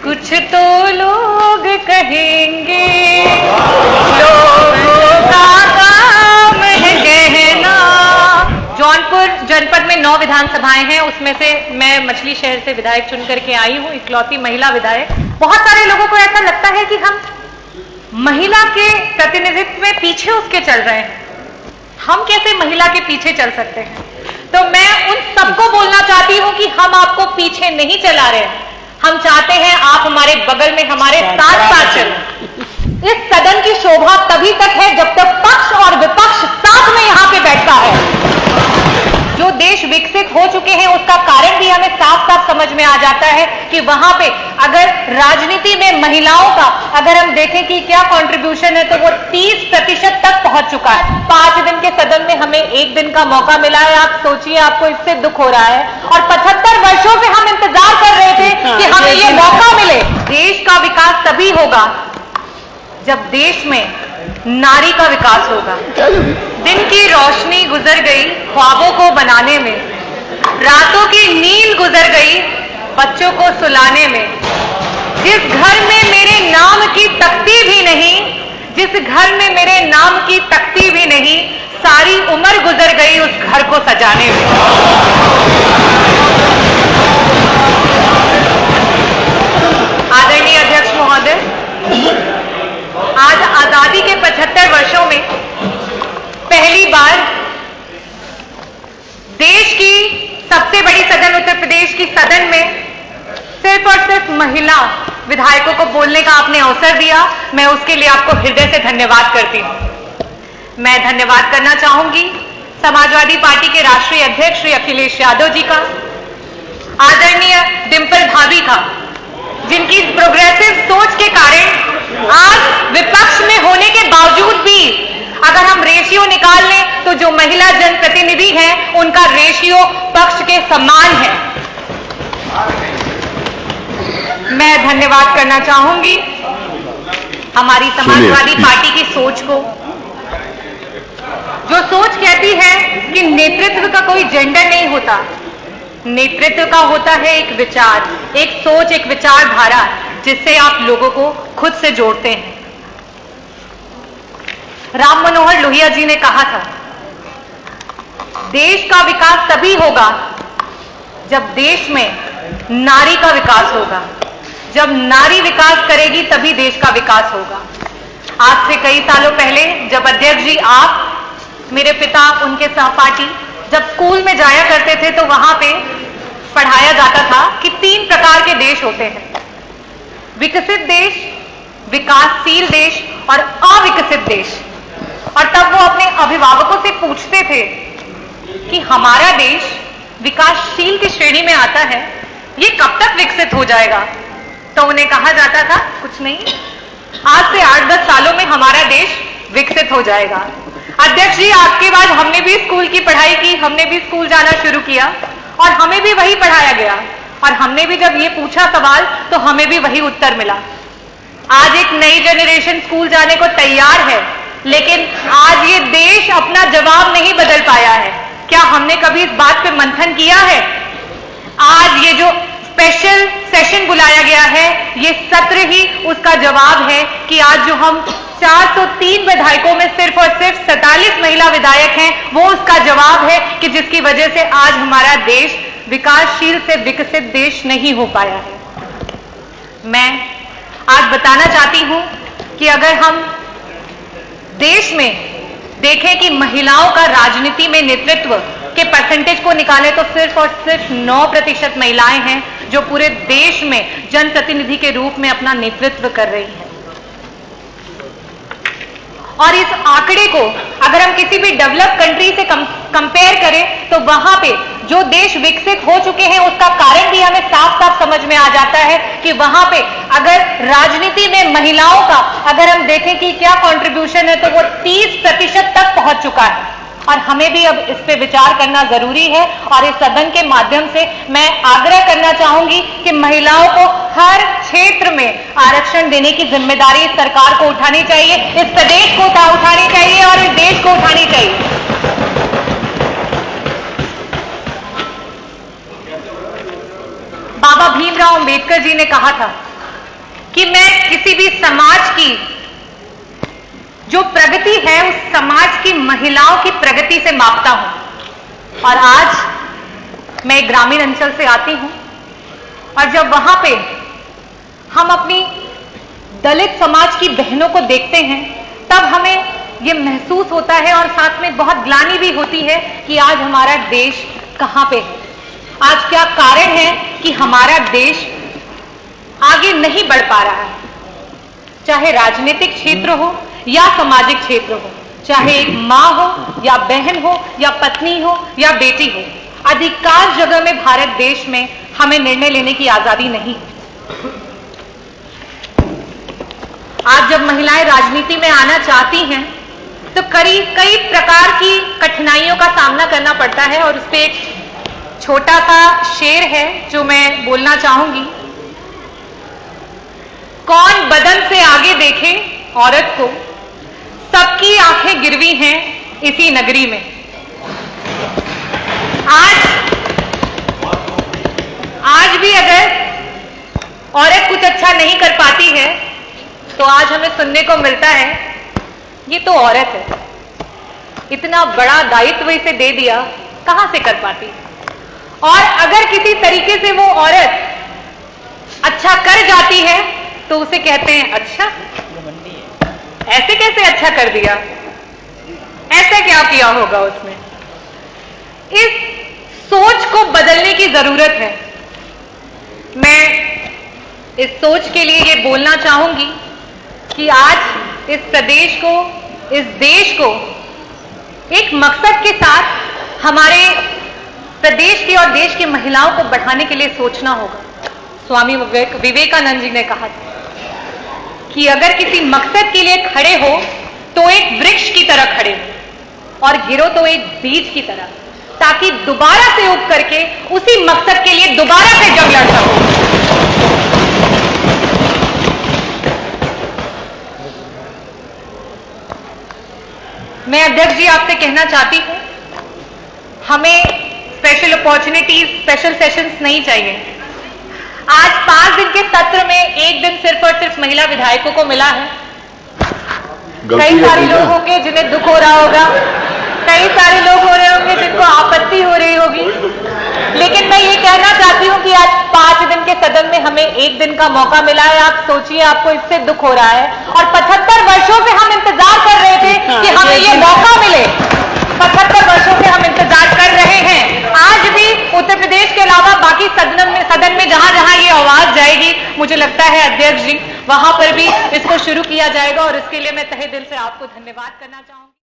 कुछ तो लोग कहेंगे, लोगों का काम है कहना। जौनपुर जनपद में 9 विधानसभाएं हैं, उसमें से मैं मछली शहर से विधायक चुन करके आई हूं, इकलौती महिला विधायक। बहुत सारे लोगों को ऐसा लगता है कि हम महिला के प्रतिनिधित्व में पीछे उसके चल रहे हैं। हम कैसे महिला के पीछे चल सकते हैं? तो मैं उन सबको बोलना चाहती हूं कि हम आपको पीछे नहीं चला रहे हैं। हम चाहते हैं आप हमारे बगल में, हमारे साथ साथ चलें। इस सदन की शोभा तभी तक है जब तक पक्ष और विपक्ष साथ में यहां पे बैठता है। जो देश विकसित हो चुके हैं उसका कारण भी हमें साफ साफ समझ में आ जाता है कि वहां पे अगर राजनीति में महिलाओं का अगर हम देखें कि क्या कंट्रीब्यूशन है, तो वो 30% तक पहुंच चुका है। 5 दिन के सदन में हमें 1 दिन का मौका मिला है। आप सोचिए, आपको इससे दुख हो रहा है। और 75 वर्षों से हम इंतजार कर रहे थे कि हमें ये मौका मिले। देश का विकास तभी होगा जब देश में नारी का विकास होगा। दिन की रोशनी गुजर गई ख्वाबों को बनाने में, रातों की नींद गुजर गई बच्चों को सुलाने में। जिस घर में मेरे नाम की तख्ती भी नहीं, जिस घर में मेरे नाम की तख्ती भी नहीं, सारी उम्र गुजर गई उस घर को सजाने में। आदरणीय अध्यक्ष महोदय, आज आजादी के 75 वर्षों में पहली बार देश की सबसे बड़ी सदन उत्तर प्रदेश की सदन में सिर्फ और सिर्फ महिला विधायकों को बोलने का आपने अवसर दिया। मैं उसके लिए आपको हृदय से धन्यवाद करती हूं। मैं धन्यवाद करना चाहूंगी समाजवादी पार्टी के राष्ट्रीय अध्यक्ष श्री अखिलेश यादव जी का, आदरणीय डिंपल भाभी का, जिनकी प्रोग्रेसिव सोच के कारण आज विपक्ष में होने के बावजूद भी अगर हम रेशियो निकाल लें तो जो महिला जनप्रतिनिधि हैं उनका रेशियो पक्ष के समान है। मैं धन्यवाद करना चाहूंगी हमारी समाजवादी पार्टी की सोच को, जो सोच कहती है कि नेतृत्व का कोई जेंडर नहीं होता। नेतृत्व का होता है एक विचार, एक सोच, एक विचारधारा जिससे आप लोगों को खुद से जोड़ते हैं। राम मनोहर लोहिया जी ने कहा था, देश का विकास तभी होगा जब देश में नारी का विकास होगा। जब नारी विकास करेगी तभी देश का विकास होगा। आज से कई सालों पहले जब अध्यक्ष जी आप, मेरे पिता, उनके सहपाठी जब स्कूल में जाया करते थे तो वहां पे पढ़ाया जाता था कि 3 प्रकार के देश होते हैं, विकसित देश, विकासशील देश और अविकसित देश। और तब वो अपने अभिभावकों से पूछते थे कि हमारा देश विकासशील की श्रेणी में आता है, ये कब तक विकसित हो जाएगा? तो उन्हें कहा जाता था कुछ नहीं, आज से 8-10 सालों में हमारा देश विकसित हो जाएगा। अध्यक्ष जी, आपके बाद हमने भी स्कूल की पढ़ाई की, हमने भी स्कूल जाना शुरू किया और हमें भी वही पढ़ाया गया। और हमने भी जब ये पूछा सवाल तो हमें भी वही उत्तर मिला। आज एक नई जनरेशन स्कूल जाने को तैयार है, लेकिन आज ये देश अपना जवाब नहीं बदल पाया है। क्या हमने कभी इस बात पे मंथन किया है? आज ये जो स्पेशल सेशन बुलाया गया है, ये सत्र ही उसका जवाब है कि आज जो हम 403 विधायकों में सिर्फ और सिर्फ 47 महिला विधायक हैं, वो उसका जवाब है कि जिसकी वजह से आज हमारा देश विकासशील से विकसित देश नहीं हो पाया है। मैं आज बताना चाहती हूं कि अगर हम देश में देखें कि महिलाओं का राजनीति में नेतृत्व के परसेंटेज को निकालें तो सिर्फ और सिर्फ 9% महिलाएं हैं जो पूरे देश में जनप्रतिनिधि के रूप में अपना नेतृत्व कर रही हैं। और इस आंकड़े को अगर हम किसी भी डेवलप कंट्री से कंपेयर करें तो वहां पे जो देश विकसित हो चुके हैं उसका कारण भी हमें साफ साफ समझ में आ जाता है कि वहां पे अगर राजनीति में महिलाओं का अगर हम देखें कि क्या कंट्रीब्यूशन है तो वो 30% तक पहुंच चुका है। और हमें भी अब इस पे विचार करना जरूरी है। और इस सदन के माध्यम से मैं आग्रह करना चाहूंगी कि महिलाओं को हर क्षेत्र में आरक्षण देने की जिम्मेदारी इस सरकार को उठानी चाहिए, इस प्रदेश को उठानी चाहिए और इस देश को उठानी चाहिए। बाबा भीमराव अंबेडकर जी ने कहा था कि मैं किसी भी समाज की जो प्रगति है उस समाज की महिलाओं की प्रगति से मापता हूं। और आज मैं ग्रामीण अंचल से आती हूं और जब वहां पे हम अपनी दलित समाज की बहनों को देखते हैं तब हमें यह महसूस होता है और साथ में बहुत ग्लानि भी होती है कि आज हमारा देश कहां पे है। आज क्या कारण है कि हमारा देश आगे नहीं बढ़ पा रहा है, चाहे राजनीतिक क्षेत्र हो या सामाजिक क्षेत्र हो, चाहे एक मां हो या बहन हो या पत्नी हो या बेटी हो। अधिकांश जगह में भारत देश में हमें निर्णय लेने की आजादी नहीं। आज जब महिलाएं राजनीति में आना चाहती हैं तो कई प्रकार की कठिनाइयों का सामना करना पड़ता है और उस पर एक छोटा सा शेर है जो मैं बोलना चाहूंगी। कौन बदन से आगे देखे औरत को, सबकी आंखें गिरवी हैं इसी नगरी में। आज भी अगर औरत कुछ अच्छा नहीं कर पाती है तो आज हमें सुनने को मिलता है ये तो औरत है, इतना बड़ा दायित्व इसे दे दिया, कहां से कर पाती। और अगर किसी तरीके से वो औरत अच्छा कर जाती है तो उसे कहते हैं अच्छा, ऐसे कैसे अच्छा कर दिया, ऐसा क्या किया होगा उसने। इस सोच को बदलने की जरूरत है। मैं इस सोच के लिए ये बोलना चाहूंगी कि आज इस प्रदेश को, इस देश को एक मकसद के साथ हमारे प्रदेश की और देश की महिलाओं को बढ़ाने के लिए सोचना होगा। स्वामी विवेकानंद जी ने कहा था कि अगर किसी मकसद के लिए खड़े हो तो एक वृक्ष की तरह खड़े हो और गिरो तो एक बीज की तरह, ताकि दोबारा से उग करके उसी मकसद के लिए दोबारा से जंग लड़ सको। मैं अध्यक्ष जी आपसे कहना चाहती हूं, हमें स्पेशल अपॉर्चुनिटीज, स्पेशल सेशंस नहीं चाहिए। आज 5 दिन के सत्र में एक दिन सिर्फ और सिर्फ महिला विधायकों को मिला है। कई सारे लोग होंगे जिन्हें दुख हो रहा होगा, कई सारे लोग हो रहे होंगे जिनको आपत्ति हो रही होगी, लेकिन मैं ये कहना चाहती हूं कि आज 5 दिन के सदन में हमें एक दिन का मौका मिला है। आप सोचिए, आपको इससे दुख हो रहा है और 75 वर्षों से हम इंतजार कर रहे थे कि हमें ये मौका मिले। 75 वर्षों से हम इंतजार कर रहे हैं। आज भी उत्तर प्रदेश के अलावा बाकी सदन में जहां जहां ये आवाज जाएगी, मुझे लगता है अध्यक्ष जी वहां पर भी इसको शुरू किया जाएगा और इसके लिए मैं तहे दिल से आपको धन्यवाद करना चाहूंगी।